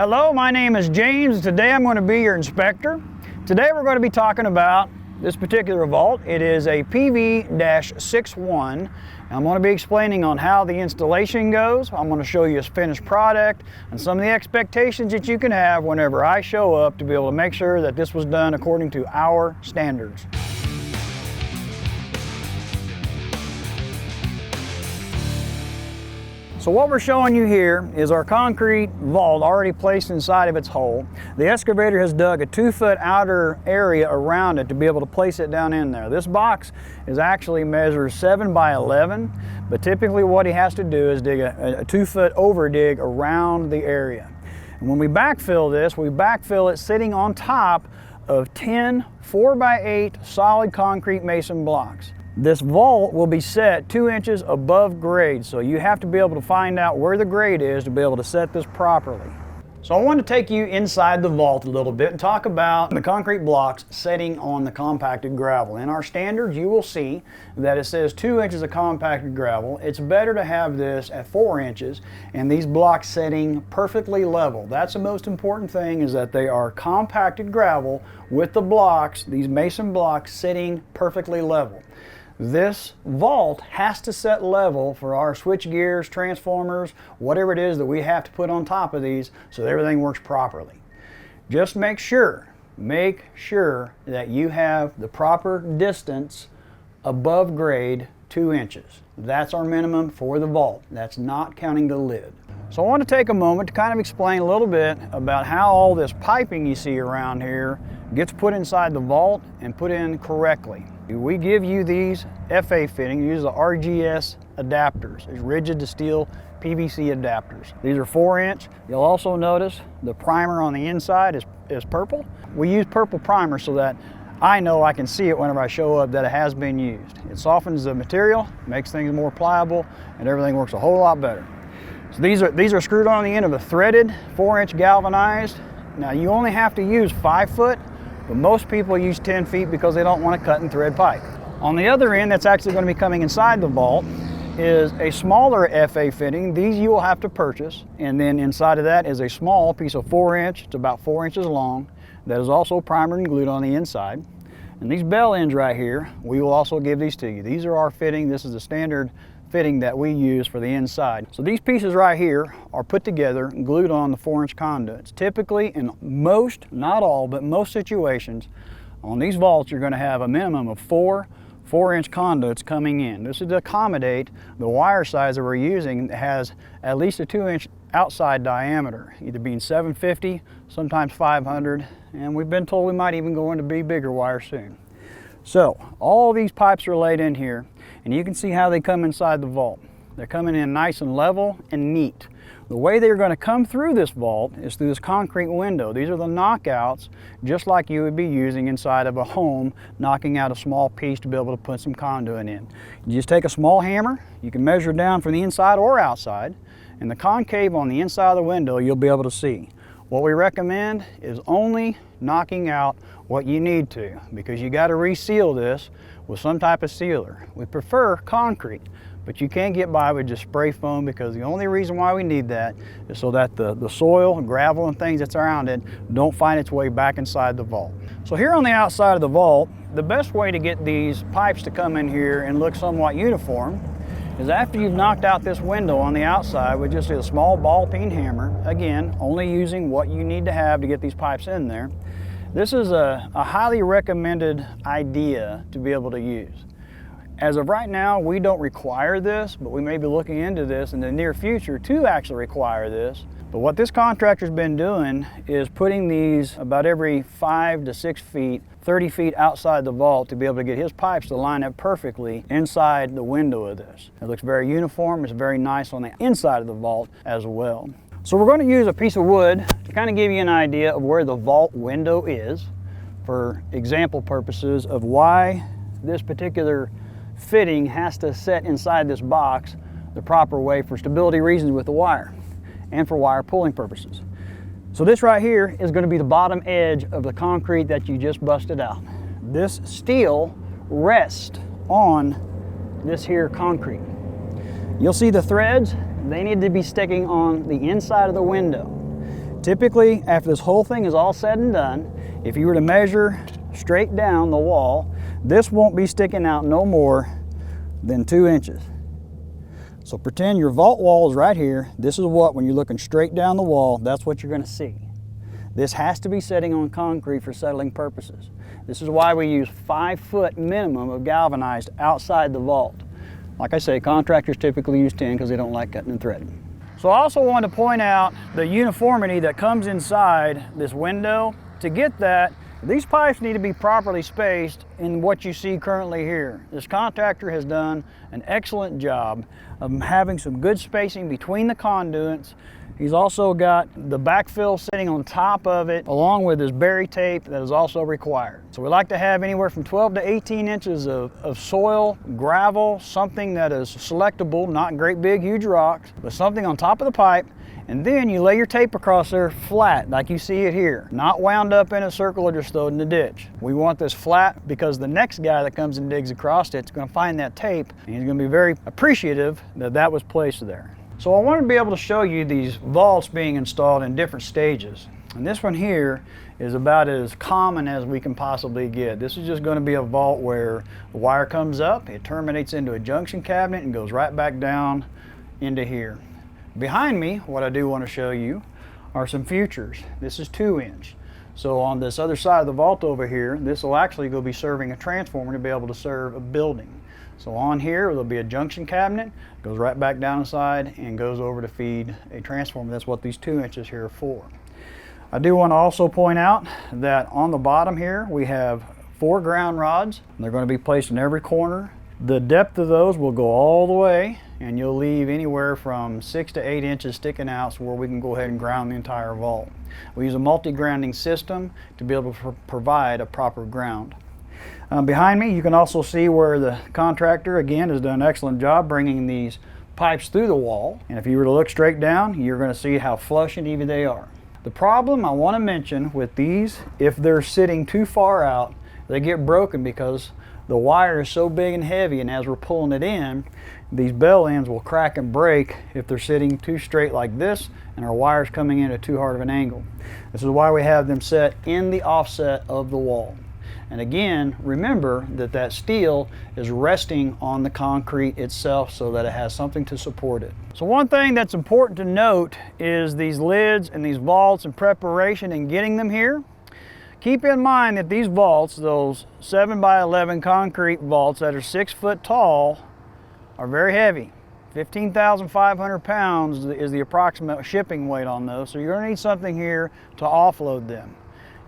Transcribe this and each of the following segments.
Hello, my name is James. Today I'm going to be your inspector. Today we're going to be talking about this particular vault. It is a PV-61. I'm going to be explaining on how the installation goes. I'm going to show you a finished product and some of the expectations that you can have whenever I show up to be able to make sure that this was done according to our standards. So what we're showing you here is our concrete vault already placed inside of its hole. The excavator has dug a 2-foot outer area around it to be able to place it down in there. This box is actually measures 7 by 11, but typically what he has to do is dig a 2-foot over dig around the area. And when we backfill this, we backfill it sitting on top of 10 4x8 solid concrete mason blocks. This vault will be set 2 inches above grade, so you have to be able to find out where the grade is to be able to set this properly. So I want to take you inside the vault a little bit and talk about the concrete blocks setting on the compacted gravel. In our standards, you will see that it says 2 inches of compacted gravel. It's better to have this at 4 inches and these blocks setting perfectly level. That's the most important thing, is that they are compacted gravel with the blocks, these mason blocks, sitting perfectly level. This vault has to set level for our switch gears, transformers, whatever it is that we have to put on top of these so that everything works properly. Just make sure that you have the proper distance above grade, 2 inches. That's our minimum for the vault. That's not counting the lid. So I want to take a moment to kind of explain a little bit about how all this piping you see around here gets put inside the vault and put in correctly. We give you these FA fitting, use the RGS adapters, these rigid to steel PVC adapters. These are 4-inch. You'll also notice the primer on the inside is purple. We use purple primer so that I know I can see it whenever I show up that it has been used. It softens the material, makes things more pliable, and everything works a whole lot better. So these are screwed on the end of a threaded 4-inch galvanized. Now you only have to use 5 foot, but most people use 10 feet because they don't want to cut and thread pipe. On the other end, that's actually going to be coming inside the vault, is a smaller FA fitting. These you will have to purchase, and then inside of that is a small piece of 4-inch. It's about 4 inches long. That is also primered and glued on the inside. And these bell ends right here, we will also give these to you. These are our fitting. This is the standard fitting that we use for the inside. So these pieces right here are put together and glued on the 4-inch conduits. Typically, in most, not all, but most situations, on these vaults you're going to have a minimum of 4-inch conduits coming in. This is to accommodate the wire size that we're using that has at least a 2-inch outside diameter, either being 750, sometimes 500, and we've been told we might even go into bigger wire soon. So all these pipes are laid in here, and you can see how they come inside the vault. They're coming in nice and level and neat. The way they're going to come through this vault is through this concrete window. These are the knockouts, just like you would be using inside of a home, knocking out a small piece to be able to put some conduit in. You just take a small hammer, you can measure down from the inside or outside, and the concave on the inside of the window you'll be able to see. What we recommend is only knocking out what you need to, because you got to reseal this with some type of sealer. We prefer concrete, but you can't get by with just spray foam, because the only reason why we need that is so that the soil, gravel, and things that's around it don't find its way back inside the vault. So here on the outside of the vault, the best way to get these pipes to come in here and look somewhat uniform is after you've knocked out this window on the outside with just a small ball peen hammer, again, only using what you need to have to get these pipes in there. This is a highly recommended idea to be able to use. As of right now, we don't require this, but we may be looking into this in the near future to actually require this. But what this contractor's been doing is putting these about every 5 to 6 feet, 30 feet outside the vault to be able to get his pipes to line up perfectly inside the window of this. It looks very uniform. It's very nice on the inside of the vault as well. So we're going to use a piece of wood to kind of give you an idea of where the vault window is for example purposes of why this particular fitting has to set inside this box the proper way for stability reasons with the wire and for wire pulling purposes. So this right here is going to be the bottom edge of the concrete that you just busted out. This steel rests on this here concrete. You'll see the threads, they need to be sticking on the inside of the window. Typically, after this whole thing is all said and done, if you were to measure straight down the wall, this won't be sticking out no more than 2 inches. So pretend your vault wall is right here. This is what, when you're looking straight down the wall, that's what you're going to see. This has to be setting on concrete for settling purposes. This is why we use 5 foot minimum of galvanized outside the vault. Like I say, contractors typically use 10 because they don't like cutting and threading. So I also want to point out the uniformity that comes inside this window. To get that, these pipes need to be properly spaced in what you see currently here. This contractor has done an excellent job of having some good spacing between the conduits. He's also got the backfill sitting on top of it, along with his bury tape that is also required. So we like to have anywhere from 12 to 18 inches of soil, gravel, something that is selectable, not great big huge rocks, but something on top of the pipe. And then you lay your tape across there flat, like you see it here. Not wound up in a circle or just thrown in the ditch. We want this flat because the next guy that comes and digs across it's going to find that tape, and he's going to be very appreciative that that was placed there. So I want to be able to show you these vaults being installed in different stages. And this one here is about as common as we can possibly get. This is just going to be a vault where the wire comes up, it terminates into a junction cabinet and goes right back down into here. Behind me, what I do want to show you are some futures. This is 2 inch. So on this other side of the vault over here, this will actually go be serving a transformer to be able to serve a building. So on here, there'll be a junction cabinet, goes right back down inside and goes over to feed a transformer. That's what these 2 inches here are for. I do want to also point out that on the bottom here, we have 4 ground rods. They're going to be placed in every corner. The depth of those will go all the way, and you'll leave anywhere from 6 to 8 inches sticking out so where we can go ahead and ground the entire vault. We use a multi-grounding system to be able to provide a proper ground. Behind me, you can also see where the contractor, again, has done an excellent job bringing these pipes through the wall. And if you were to look straight down, you're going to see how flush and even they are. The problem I want to mention with these, if they're sitting too far out, they get broken because the wire is so big and heavy, and as we're pulling it in, these bell ends will crack and break if they're sitting too straight like this and our wire's coming in at too hard of an angle. This is why we have them set in the offset of the wall. And again, remember that that steel is resting on the concrete itself so that it has something to support it. So one thing that's important to note is these lids and these vaults and preparation and getting them here. Keep in mind that these vaults, those 7 by 11 concrete vaults that are 6 foot tall, are very heavy. 15,500 pounds is the approximate shipping weight on those. So you're going to need something here to offload them.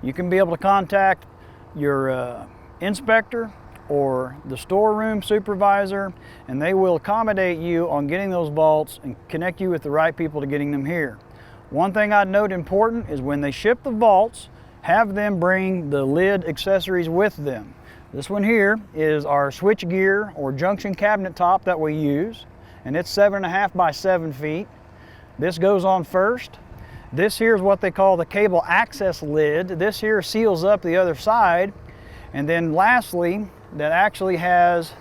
You can be able to contact your inspector or the storeroom supervisor, and they will accommodate you on getting those vaults and connect you with the right people to getting them here. One thing I'd note important is when they ship the vaults, have them bring the lid accessories with them. This one here is our switch gear or junction cabinet top that we use, and it's 7.5 by 7 feet. This goes on first. This here is what they call the cable access lid. This here seals up the other side. And then lastly, that actually has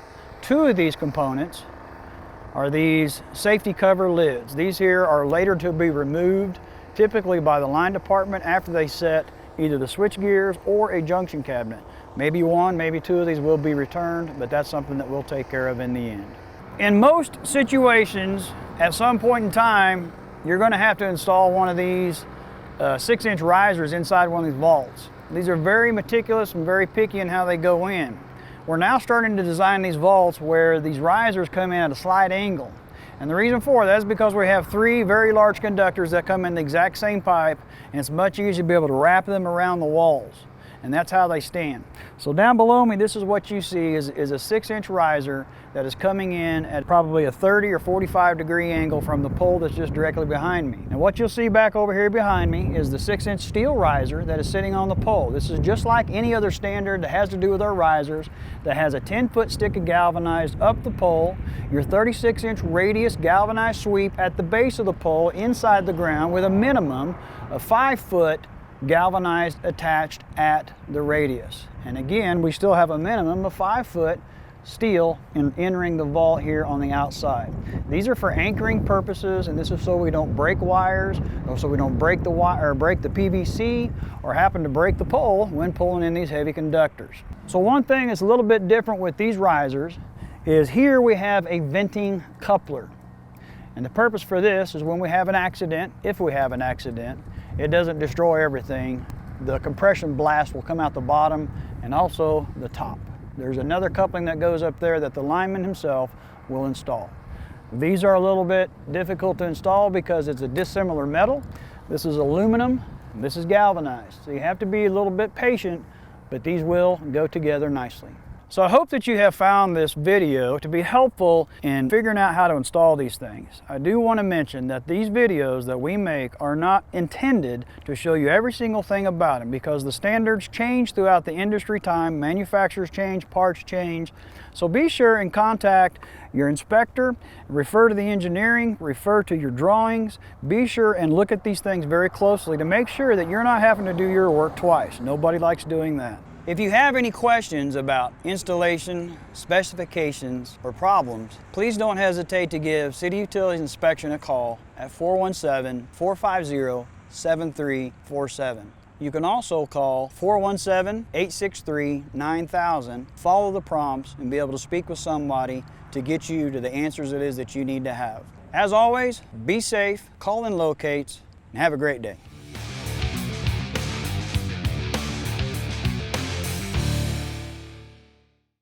2 of these components are these safety cover lids. These here are later to be removed, typically by the line department after they set either the switch gears or a junction cabinet. Maybe 1, maybe 2 of these will be returned, but that's something that we'll take care of in the end. In most situations, at some point in time, you're going to have to install one of these 6-inch risers inside one of these vaults. These are very meticulous and very picky in how they go in. We're now starting to design these vaults where these risers come in at a slight angle. And the reason for that is because we have 3 very large conductors that come in the exact same pipe, and it's much easier to be able to wrap them around the walls. And that's how they stand. So down below me, this is what you see is a 6-inch riser that is coming in at probably a 30 or 45 degree angle from the pole that's just directly behind me. And what you'll see back over here behind me is the 6-inch steel riser that is sitting on the pole. This is just like any other standard that has to do with our risers that has a 10-foot stick of galvanized up the pole, your 36-inch radius galvanized sweep at the base of the pole inside the ground with a minimum of 5-foot galvanized attached at the radius. And again, we still have a minimum of 5 foot steel and entering the vault here on the outside. These are for anchoring purposes, and this is so we don't break wires, or so we don't break the wire or break the PVC, or happen to break the pole when pulling in these heavy conductors. So one thing that's a little bit different with these risers is here we have a venting coupler. And the purpose for this is when we have an accident, if we have an accident, it doesn't destroy everything. The compression blast will come out the bottom and also the top. There's another coupling that goes up there that the lineman himself will install. These are a little bit difficult to install because it's a dissimilar metal. This is aluminum, and this is galvanized. So you have to be a little bit patient, but these will go together nicely. So I hope that you have found this video to be helpful in figuring out how to install these things. I do want to mention that these videos that we make are not intended to show you every single thing about them, because the standards change throughout the industry time, manufacturers change, parts change. So be sure and contact your inspector, refer to the engineering, refer to your drawings. Be sure and look at these things very closely to make sure that you're not having to do your work twice. Nobody likes doing that. If you have any questions about installation, specifications, or problems, please don't hesitate to give City Utilities Inspection a call at 417-450-7347. You can also call 417-863-9000, follow the prompts, and be able to speak with somebody to get you to the answers it is that you need to have. As always, be safe, call in locates, and have a great day.